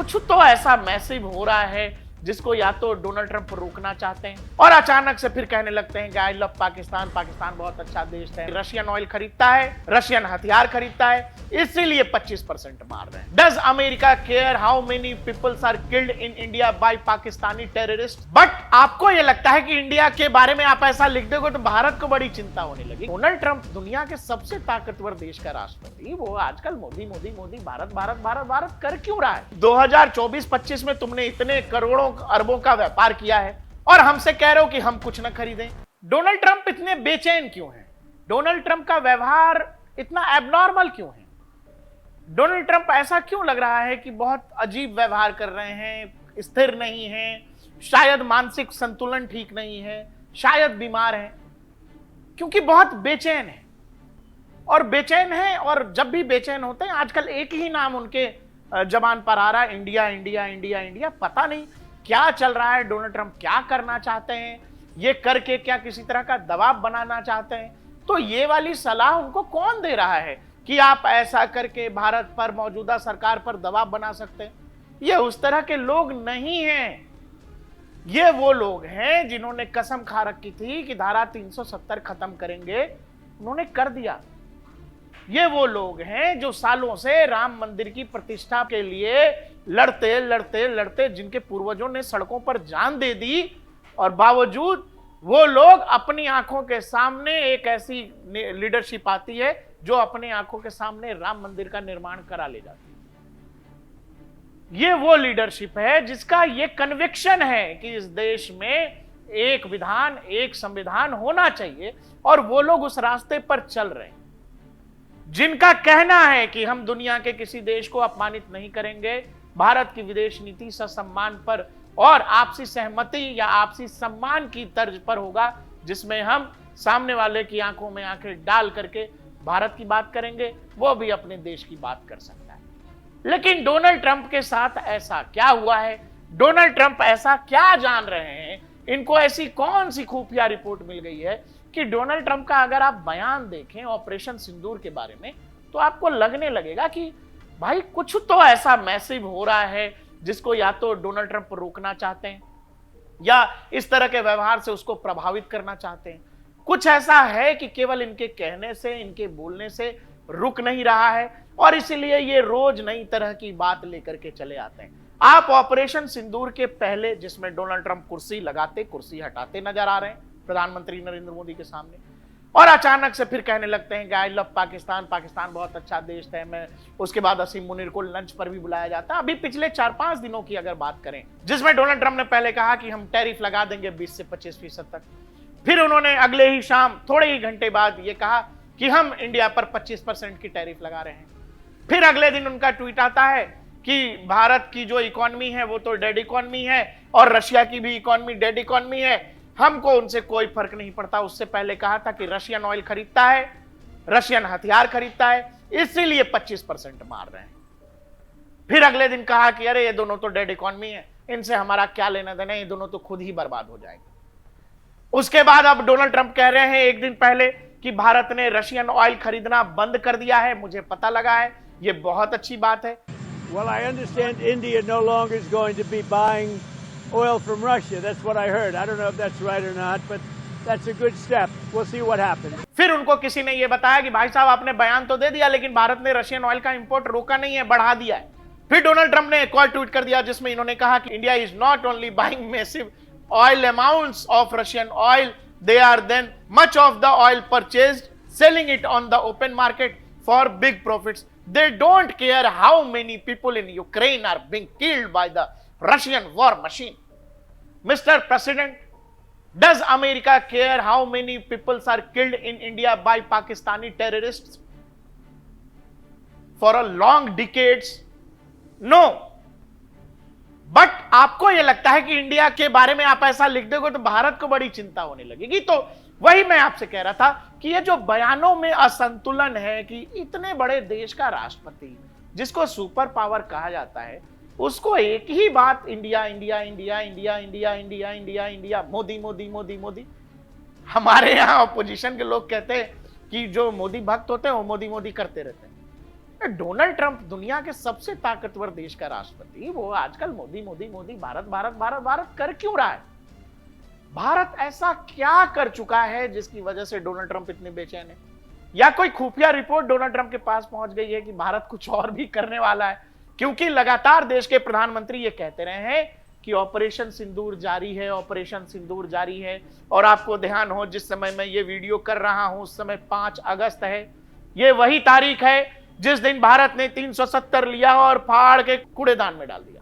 कुछ तो ऐसा मैसिव हो रहा है जिसको या तो डोनाल्ड ट्रंप रोकना चाहते हैं और अचानक से फिर कहने लगते हैं कि आई लव पाकिस्तान, पाकिस्तान बहुत अच्छा देश है, रशियन ऑयल खरीदता है, रशियन हथियार खरीदता है, इसीलिए 25% मार रहे हैं। Does America care how many peoples are killed in India by Pakistani terrorist? But आपको यह लगता है कि इंडिया के बारे में आप ऐसा लिख दोगे तो भारत को बड़ी चिंता होने लगी। डोनाल्ड ट्रंप दुनिया के सबसे ताकतवर देश का राष्ट्रपति, वो आजकल मोदी मोदी मोदी भारत भारत भारत भारत कर क्यों रहा है? 2024-25 में तुमने इतने करोड़ों अरबों का व्यापार किया है और हमसे कह रहे हो कि हम कुछ ना खरीदें। डोनाल्ड ट्रंप इतने बेचैन क्यों हैं? डोनाल्ड ट्रंप का व्यवहार इतना एबनॉर्मल क्यों है? डोनाल्ड ट्रंप ऐसा क्यों लग रहा है कि बहुत अजीब व्यवहार कर रहे हैं, स्थिर नहीं हैं, शायद मानसिक संतुलन ठीक नहीं है, शायद बीमार हैं, क्योंकि बहुत बेचैन है। और बेचैन है, और जब भी बेचैन होते हैं आजकल एक ही नाम उनके जबान पर आ रहा है, इंडिया इंडिया इंडिया इंडिया। पता नहीं क्या चल रहा है, डोनाल्ड ट्रंप क्या करना चाहते हैं, ये करके क्या किसी तरह का दबाव बनाना चाहते हैं? तो ये वाली सलाह उनको कौन दे रहा है कि आप ऐसा करके भारत पर, मौजूदा सरकार पर दबाव बना सकते हैं? ये उस तरह के लोग नहीं हैं। ये वो लोग हैं जिन्होंने कसम खा रखी थी कि धारा 370 खत्म करेंगे, उन्होंने कर दिया। ये वो लोग हैं जो सालों से राम मंदिर की प्रतिष्ठा के लिए लड़ते लड़ते लड़ते, जिनके पूर्वजों ने सड़कों पर जान दे दी, और बावजूद वो लोग अपनी आंखों के सामने, एक ऐसी लीडरशिप आती है जो अपनी आंखों के सामने राम मंदिर का निर्माण करा ले जाती है। ये वो लीडरशिप है जिसका ये कन्विक्शन है कि इस देश में एक विधान, एक संविधान होना चाहिए, और वो लोग उस रास्ते पर चल रहे हैं। जिनका कहना है कि हम दुनिया के किसी देश को अपमानित नहीं करेंगे, भारत की विदेश नीति ससम्मान पर और आपसी सहमति या आपसी सम्मान की तर्ज पर होगा, जिसमें हम सामने वाले की आंखों में आंखें डाल करके भारत की बात करेंगे, वो भी अपने देश की बात कर सकता है। लेकिन डोनाल्ड ट्रंप के साथ ऐसा क्या हुआ है? डोनाल्ड ट्रंप ऐसा क्या जान रहे हैं? इनको ऐसी कौन सी खुफिया रिपोर्ट मिल गई है कि डोनाल्ड ट्रंप का अगर आप बयान देखें ऑपरेशन सिंदूर के बारे में, तो आपको लगने लगेगा कि भाई कुछ तो ऐसा मैसिव हो रहा है जिसको या तो डोनाल्ड ट्रंप रोकना चाहते हैं या इस तरह के व्यवहार से उसको प्रभावित करना चाहते हैं। कुछ ऐसा है कि केवल इनके कहने से, इनके बोलने से रुक नहीं रहा है, और इसीलिए ये रोज नई तरह की बात लेकर के चले आते हैं। आप ऑपरेशन सिंदूर के पहले, जिसमें डोनाल्ड ट्रंप कुर्सी लगाते, कुर्सी हटाते नजर आ रहे हैं प्रधानमंत्री नरेंद्र मोदी के सामने, और अचानक से फिर कहने लगते हैं कि आई लव पाकिस्तान, पाकिस्तान बहुत अच्छा देश है। मैं उसके बाद असीम मुनीर को लंच पर भी बुलाया जाता है। अभी पिछले 4-5 दिनों की अगर बात करें, जिसमें डोनाल्ड ट्रंप ने पहले कहा कि हम टैरिफ लगा देंगे 20 से 25% तक, फिर उन्होंने अगले ही शाम थोड़े ही घंटे बाद ये कहा कि हम इंडिया पर 25% की टैरिफ लगा रहे हैं। फिर अगले दिन उनका ट्वीट आता है कि भारत की जो इकोनॉमी है वो तो डेड इकोनॉमी है, और रशिया की भी इकोनॉमी डेड इकोनॉमी है, हमको उनसे कोई फर्क नहीं पड़ता। उससे पहले कहा था कि रशियन ऑयल खरीदता है, रशियन हथियार खरीदता है, इसीलिए 25% मार रहे हैं। फिर अगले दिन कहा कि अरे ये दोनों तो डेड इकोनॉमी है, इनसे हमारा क्या लेना देना, ये दोनों तो खुद ही बर्बाद हो जाएंगे। उसके बाद अब डोनाल्ड ट्रंप कह रहे हैं एक दिन पहले कि भारत ने रशियन ऑयल खरीदना बंद कर दिया है, मुझे पता लगा है, ये बहुत अच्छी बात है। Well, I understand India no longer is going to be buying oil from Russia. That's what I heard. I don't know if that's right or not, but that's a good step. We'll see what happens. फिर उनको किसी ने ये बताया कि भाई साहब आपने बयान तो दे दिया, लेकिन भारत ने रशियन ऑयल का इंपोर्ट रोका नहीं है, बढ़ा दिया है। फिर डोनाल्ड ट्रंप ने एक और ट्वीट कर दिया जिसमें इन्होंने कहा कि India is not only buying massive oil amounts of Russian oil, they are then much of the oil purchased, selling it on the open market for big profits. They don't care how many people in Ukraine are being killed by the Russian war machine. Mr. President, does America care how many people are killed in India by Pakistani terrorists for a long decades? No. But आपको यह लगता है कि India के बारे में आप ऐसा लिख दोगे तो भारत को बड़ी चिंता होने लगेगी। तो वही मैं आपसे कह रहा था कि ये जो बयानों में असंतुलन है कि इतने बड़े देश का राष्ट्रपति, जिसको सुपर पावर कहा जाता है, उसको एक ही बात India India India India India India India India, Modi Modi Modi Modi. हमारे यहाँ अपोजिशन के लोग कहते हैं कि जो मोदी भक्त होते हैं वो मोदी मोदी करते रहते हैं। डोनाल्ड ट्रंप दुनिया के सबसे ताकतवर देश का राष्ट्रपति, वो आजकल मोदी मोदी मोदी भारत भारत भारत भारत कर क्यों रहा है? भारत ऐसा क्या कर चुका है जिसकी वजह से डोनाल्ड ट्रंप इतने बेचैन है? या कोई खुफिया रिपोर्ट डोनाल्ड ट्रंप के पास पहुंच गई है कि भारत कुछ और भी करने वाला है? क्योंकि लगातार देश के प्रधानमंत्री ये कहते रहे हैं कि ऑपरेशन सिंदूर जारी है, ऑपरेशन सिंदूर जारी है। और आपको ध्यान हो, जिस समय मैं ये वीडियो कर रहा हूं उस समय 5 अगस्त है। ये वही तारीख है जिस दिन भारत ने 370 लिया और फाड़ के कूड़ेदान में डाल दिया।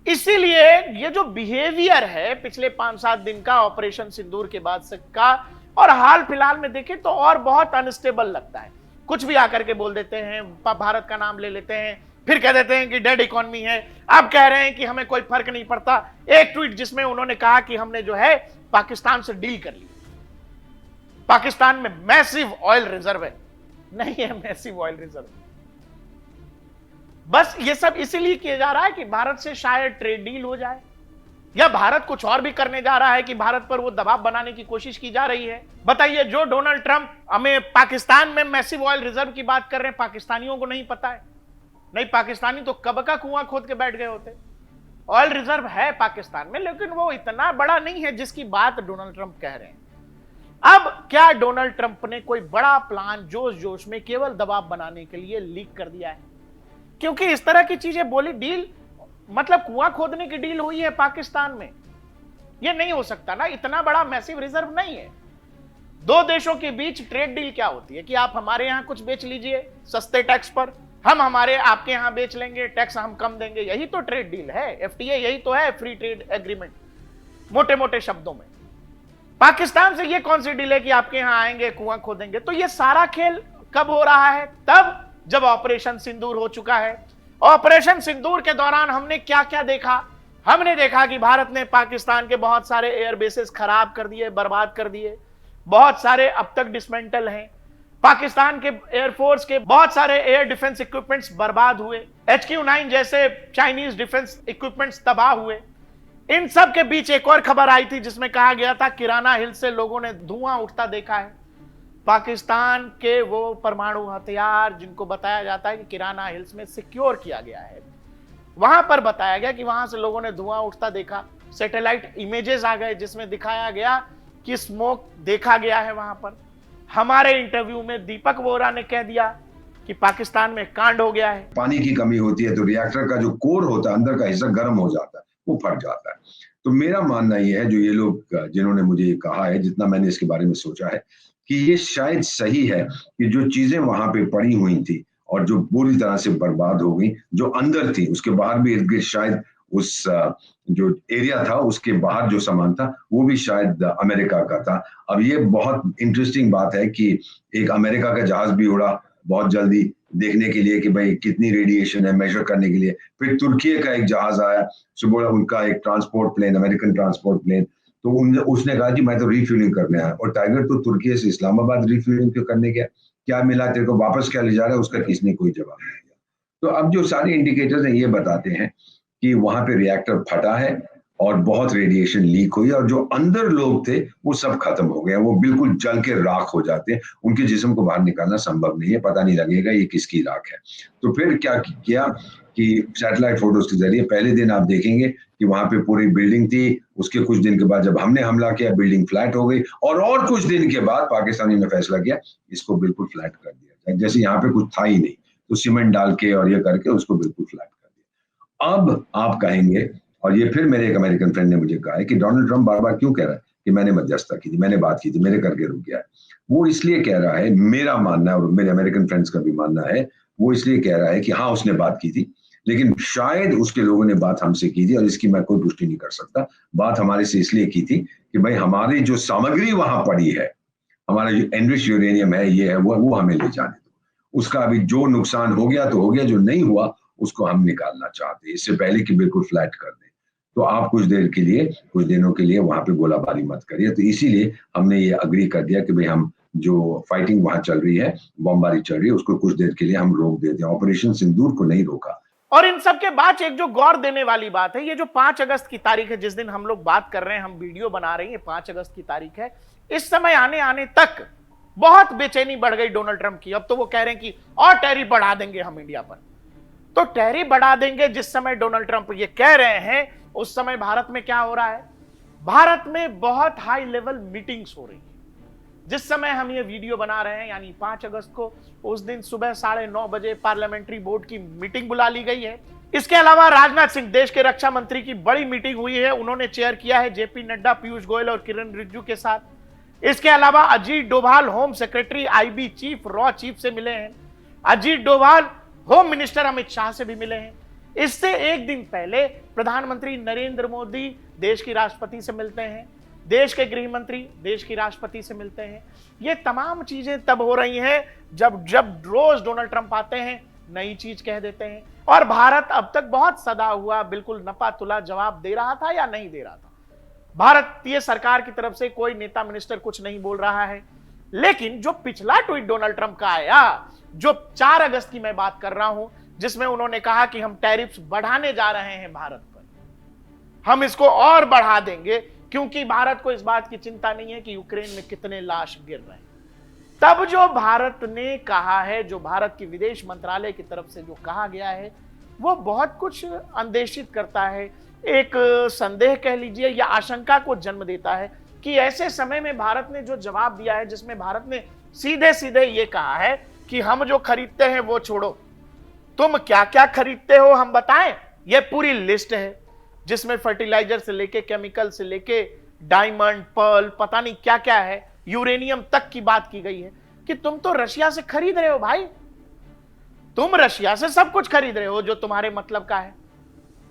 इसीलिए ये जो बिहेवियर है पिछले 5-7 दिन का ऑपरेशन सिंदूर के बाद से का, और हाल फिलहाल में देखें तो और बहुत अनस्टेबल लगता है। कुछ भी आकर के बोल देते हैं, भारत का नाम ले लेते हैं, फिर कह देते हैं कि डेड इकोनॉमी है। अब कह रहे हैं कि हमें कोई फर्क नहीं पड़ता। एक ट्वीट जिसमें उन्होंने कहा कि हमने जो है पाकिस्तान से डील कर ली, पाकिस्तान में मैसिव ऑयल रिजर्व है। नहीं है मैसिव ऑयल रिजर्व, बस ये सब इसीलिए किया जा रहा है कि भारत से शायद ट्रेड डील हो जाए, या भारत कुछ और भी करने जा रहा है कि भारत पर वो दबाव बनाने की कोशिश की जा रही है। बताइए, जो डोनाल्ड ट्रंप हमें पाकिस्तान में मैसिव ऑयल रिजर्व की बात कर रहे हैं, पाकिस्तानियों को नहीं पता है? नहीं, पाकिस्तानी तो कब का कुआं खोद के बैठ गए होते। ऑयल रिजर्व है पाकिस्तान में, लेकिन वो इतना बड़ा नहीं है जिसकी बात डोनाल्ड ट्रंप कह रहे हैं। अब क्या डोनाल्ड ट्रंप ने कोई बड़ा प्लान जोश जोश में केवल दबाव बनाने के लिए लीक कर दिया है? क्योंकि इस तरह की चीजें बोली, डील मतलब कुआं खोदने की डील हुई है पाकिस्तान में, यह नहीं हो सकता ना। इतना बड़ा मैसिव रिजर्व नहीं है। दो देशों के बीच ट्रेड डील क्या होती है कि आप हमारे यहां कुछ बेच लीजिए सस्ते टैक्स पर, हम हमारे आपके यहां बेच लेंगे, टैक्स हम कम देंगे। यही तो ट्रेड डील है, एफटीए यही तो है, फ्री ट्रेड एग्रीमेंट, मोटे मोटे शब्दों में। पाकिस्तान से ये कौन सी डील है कि आपके यहां आएंगे कुआं खोदेंगे? तो ये सारा खेल कब हो रहा है? तब जब ऑपरेशन सिंदूर हो चुका है। ऑपरेशन सिंदूर के दौरान हमने क्या क्या देखा? हमने देखा कि भारत ने पाकिस्तान के बहुत सारे एयर बेसेस खराब कर दिए, बर्बाद कर दिए। बहुत सारे अब तक डिसमेंटल हैं। पाकिस्तान के एयरफोर्स के बहुत सारे एयर डिफेंस इक्विपमेंट्स बर्बाद हुए। HQ-9 जैसे चाइनीज डिफेंस इक्विपमेंट्स तबाह हुए। इन सब के बीच एक और खबर आई थी जिसमें कहा गया था किराना हिल से लोगों ने धुआं उठता देखा है। पाकिस्तान के वो परमाणु हथियार जिनको बताया जाता है कि किराना हिल्स में सिक्योर किया गया है, वहां पर बताया गया कि वहां से लोगों ने धुआं उठता देखा। सैटेलाइट इमेजेस आ गए जिसमें दिखाया गया कि स्मोक देखा गया है वहां पर। हमारे इंटरव्यू में दीपक वोरा ने कह दिया कि पाकिस्तान में कांड हो गया है। पानी की कमी होती है तो रिएक्टर का जो कोर होता है, अंदर का हिस्सा गर्म हो जाता है, वो फट जाता है। तो मेरा मानना यह है, जो ये लोग जिन्होंने मुझे कहा है, जितना मैंने इसके बारे में सोचा है, कि ये शायद सही है कि जो चीजें वहां पे पड़ी हुई थी और जो पूरी तरह से बर्बाद हो गई, जो अंदर थी उसके बाहर भी इर्द गिर्द शायद उस जो एरिया था उसके बाहर जो सामान था वो भी शायद अमेरिका का था। अब ये बहुत इंटरेस्टिंग बात है कि एक अमेरिका का जहाज भी उड़ा बहुत जल्दी देखने के लिए कि भाई कितनी रेडिएशन है, मेजर करने के लिए। फिर तुर्की का एक जहाज आया सुबह, उनका एक transport plane, American transport plane, तो उसने कहा कि मैं तो रिफ्यूलिंग करने आया। और टाइगर तो तुर्की से इस्लामाबाद रिफ्यूलिंग क्यों करने गया? क्या मिला तेरे को, वापस क्या ले जा रहा है? उसका किसने कोई जवाब नहीं दिया। तो अब जो सारे इंडिकेटर्स हैं ये बताते हैं कि वहां पे रिएक्टर फटा है और बहुत रेडिएशन लीक हुई, और जो अंदर लोग थे वो सब खत्म हो गए, वो बिल्कुल जल के राख हो जाते हैं। उनके जिस्म को बाहर निकालना संभव नहीं है, पता नहीं लगेगा ये किसकी राख है। तो फिर क्या किया कि सैटेलाइट फोटोज के जरिए पहले दिन आप देखेंगे कि वहां पे पूरी बिल्डिंग थी। उसके कुछ दिन के बाद जब हमने हमला किया, बिल्डिंग फ्लैट हो गई, और कुछ दिन के बाद पाकिस्तानी ने फैसला किया इसको बिल्कुल फ्लैट कर दिया जाए, जैसे यहाँ पे कुछ था ही नहीं, तो सीमेंट डाल के और ये करके उसको बिल्कुल फ्लैट कर दिया। अब आप कहेंगे, और ये फिर मेरे एक अमेरिकन फ्रेंड ने मुझे कहा है कि डोनाल्ड ट्रंप बार बार क्यों कह रहा है कि मैंने मध्यस्थता की थी, मैंने बात की थी, मेरे करके रुक गया है। वो इसलिए कह रहा है, मेरा मानना है और मेरे अमेरिकन फ्रेंड्स का भी मानना है, वो इसलिए कह रहा है कि हाँ उसने बात की थी, लेकिन शायद उसके लोगों ने बात हमसे की थी, और इसकी मैं कोई पुष्टि नहीं कर सकता। बात हमारे से इसलिए की थी कि भाई हमारी जो सामग्री वहां पड़ी है, हमारा जो एनरिच्ड यूरेनियम है, ये है वो हमें ले जाने दो। उसका अभी जो नुकसान हो गया तो हो गया, जो नहीं हुआ उसको हम निकालना चाहते हैं, इससे पहले कि बिल्कुल फ्लैट कर दें। तो आप कुछ देर के लिए, कुछ दिनों के लिए वहां पे गोलाबारी मत करिए। तो इसीलिए हमने ये अग्री कर दिया कि भाई हम जो फाइटिंग वहां चल रही है, बमबारी चल रही है, उसको कुछ देर के लिए हम रोक देते हैं। ऑपरेशन सिंदूर को नहीं रोका। और इन सब के बाद एक जो गौर देने वाली बात है, ये जो 5 अगस्त की तारीख है, जिस दिन हम लोग बात कर रहे हैं, हम वीडियो बना रहे हैं, 5 अगस्त की तारीख है। इस समय आने तक बहुत बेचैनी बढ़ गई डोनाल्ड ट्रंप की। अब तो वो कह रहे हैं कि और टैरिफ बढ़ा देंगे हम इंडिया पर। तो टैरिफ बढ़ा देंगे जिस समय डोनाल्ड ट्रंप ये कह रहे हैं, उस समय भारत में क्या हो रहा है? भारत में बहुत हाई लेवल मीटिंग्स हो रही है। जिस समय हम ये वीडियो बना रहे हैं यानी 5 अगस्त को, उस दिन सुबह 9:30 बजे पार्लियामेंट्री बोर्ड की मीटिंग बुला ली गई है। इसके अलावा राजनाथ सिंह, देश के रक्षा मंत्री की बड़ी मीटिंग हुई है, उन्होंने चेयर किया है जेपी नड्डा, पीयूष गोयल और किरण रिजिजू के साथ। इसके अलावा Ajit Doval home secretary, IB chief, raw chief से मिले हैं। अजीत डोभाल होम मिनिस्टर अमित शाह से भी मिले हैं। इससे एक दिन पहले प्रधानमंत्री नरेंद्र मोदी देश की राष्ट्रपति से मिलते हैं, देश के गृह मंत्री देश की राष्ट्रपति से मिलते हैं। ये तमाम चीजें तब हो रही हैं जब रोज डोनाल्ड ट्रंप आते हैं, नई चीज कह देते हैं। और भारत अब तक बहुत सदा हुआ बिल्कुल नपा तुला जवाब दे रहा था या नहीं दे रहा था। भारतीय सरकार की तरफ से कोई नेता मिनिस्टर कुछ नहीं बोल रहा है। लेकिन जो पिछला ट्वीट डोनाल्ड ट्रंप का आया, जो 4 अगस्त की मैं बात कर रहा हूं, जिसमें उन्होंने कहा कि हम टैरिफ्स बढ़ाने जा रहे हैं भारत पर, हम इसको और बढ़ा देंगे क्योंकि भारत को इस बात की चिंता नहीं है कि यूक्रेन में कितने लाश गिर रहे हैं। तब जो भारत ने कहा है, जो भारत की विदेश मंत्रालय की तरफ से जो कहा गया है, वो बहुत कुछ अंदेशित करता है। एक संदेह कह लीजिए या आशंका को जन्म देता है कि ऐसे समय में भारत ने जो जवाब दिया है, जिसमें भारत ने सीधे सीधे ये कहा है कि हम जो खरीदते हैं वो छोड़ो, तुम क्या क्या खरीदते हो हम बताएं। ये पूरी लिस्ट है जिसमें फर्टिलाइजर से लेके केमिकल से लेके डायमंड, पर्ल, पता नहीं क्या क्या है, यूरेनियम तक की बात की गई है कि तुम तो रशिया से खरीद रहे हो भाई, तुम रशिया से सब कुछ खरीद रहे हो जो तुम्हारे मतलब का है।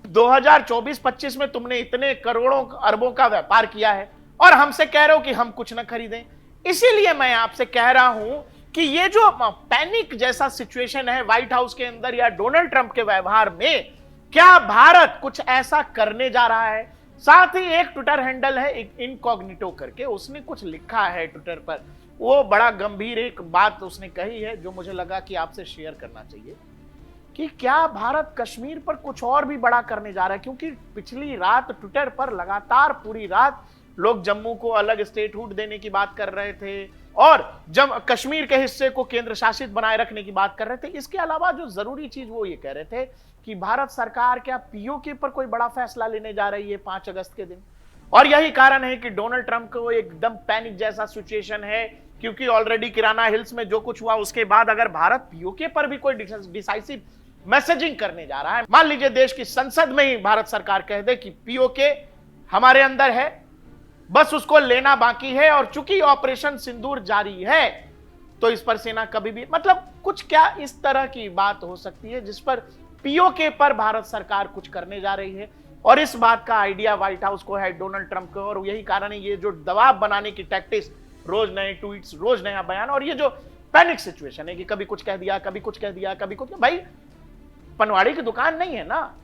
2024-25 में तुमने इतने करोड़ों अरबों का व्यापार किया है और हमसे कह रहे हो कि हम कुछ ना खरीदें। इसीलिए मैं आपसे कह रहा हूं कि ये जो पैनिक जैसा सिचुएशन है व्हाइट हाउस के अंदर या डोनाल्ड ट्रंप के व्यवहार में, क्या भारत कुछ ऐसा करने जा रहा है? साथ ही एक ट्विटर हैंडल है इनकॉग्निटो करके, उसने कुछ लिखा है ट्विटर पर, वो बड़ा गंभीर एक बात उसने कही है जो मुझे लगा कि आपसे शेयर करना चाहिए कि क्या भारत कश्मीर पर कुछ और भी बड़ा करने जा रहा है। क्योंकि पिछली रात ट्विटर पर लगातार पूरी रात लोग जम्मू को अलग स्टेटहुड देने की बात कर रहे थे और जब कश्मीर के हिस्से को केंद्र शासित बनाए रखने की बात कर रहे थे। इसके अलावा जो जरूरी चीज वो ये कह रहे थे कि भारत सरकार क्या पीओके पर कोई बड़ा फैसला लेने जा रही है 5 अगस्त के दिन। और यही कारण है कि डोनाल्ड ट्रंप को एकदम पैनिक जैसा सिचुएशन है, क्योंकि ऑलरेडी किराना हिल्स में जो कुछ हुआ उसके बाद अगर भारत पीओके पर भी कोई डिसाइसिव मैसेजिंग करने जा रहा है, मान लीजिए देश की संसद में ही भारत सरकार कह दे कि पीओके हमारे अंदर है, बस उसको लेना बाकी है, और चूंकि ऑपरेशन सिंदूर जारी है तो इस पर सेना कभी भी, मतलब कुछ क्या इस तरह की बात हो सकती है जिस पर पीओके पर भारत सरकार कुछ करने जा रही है। और इस बात का आइडिया व्हाइट हाउस को है, डोनाल्ड ट्रंप को, और यही कारण है ये जो दबाव बनाने की टैक्टिक्स, रोज नए ट्वीट्स, रोज नया बयान, और ये जो पैनिक सिचुएशन है कि कभी कुछ कह दिया, कभी कुछ कह दिया, कभी कुछ। भाई पनवाड़ी की दुकान नहीं है ना,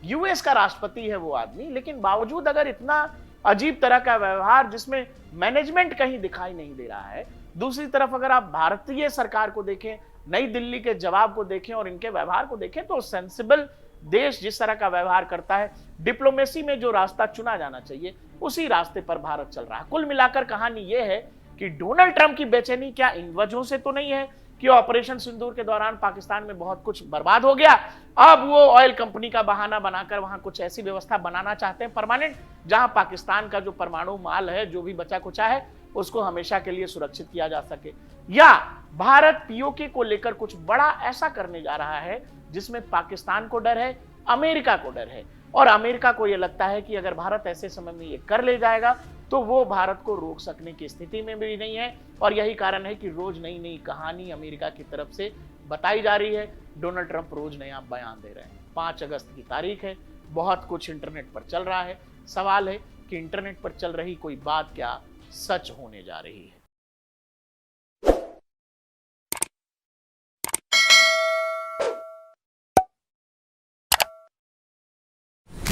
यूएस का राष्ट्रपति है वो आदमी, लेकिन बावजूद अगर इतना अजीब तरह का व्यवहार जिसमें मैनेजमेंट कहीं दिखाई नहीं दे रहा है। दूसरी तरफ अगर आप भारतीय सरकार को देखें, नई दिल्ली के जवाब को देखें और इनके व्यवहार को देखें, तो सेंसिबल देश जिस तरह का व्यवहार करता है, डिप्लोमेसी में जो रास्ता चुना जाना चाहिए उसी रास्ते पर भारत चल रहा है। कुल मिलाकर कहानी यह है कि डोनाल्ड ट्रंप की बेचैनी क्या इन वजहों से तो नहीं है कि ऑपरेशन सिंदूर के दौरान पाकिस्तान में बहुत कुछ बर्बाद हो गया, अब वो ऑयल कंपनी का बहाना बनाकर वहां कुछ ऐसी व्यवस्था बनाना चाहते हैं परमानेंट, जहां पाकिस्तान का जो परमाणु माल है, जो भी बचा कुचा है, उसको हमेशा के लिए सुरक्षित किया जा सके। या भारत पीओके को लेकर कुछ बड़ा ऐसा करने जा रहा है जिसमें पाकिस्तान को डर है, अमेरिका को डर है, और अमेरिका को यह लगता है कि अगर भारत ऐसे समय में ये कर ले जाएगा तो वो भारत को रोक सकने की स्थिति में भी नहीं है। और यही कारण है कि रोज नई नई कहानी अमेरिका की तरफ से बताई जा रही है। डोनाल्ड ट्रंप रोज नया बयान दे रहे हैं। 5 अगस्त की तारीख है, बहुत कुछ इंटरनेट पर चल रहा है। सवाल है कि इंटरनेट पर चल रही कोई बात क्या सच होने जा रही है।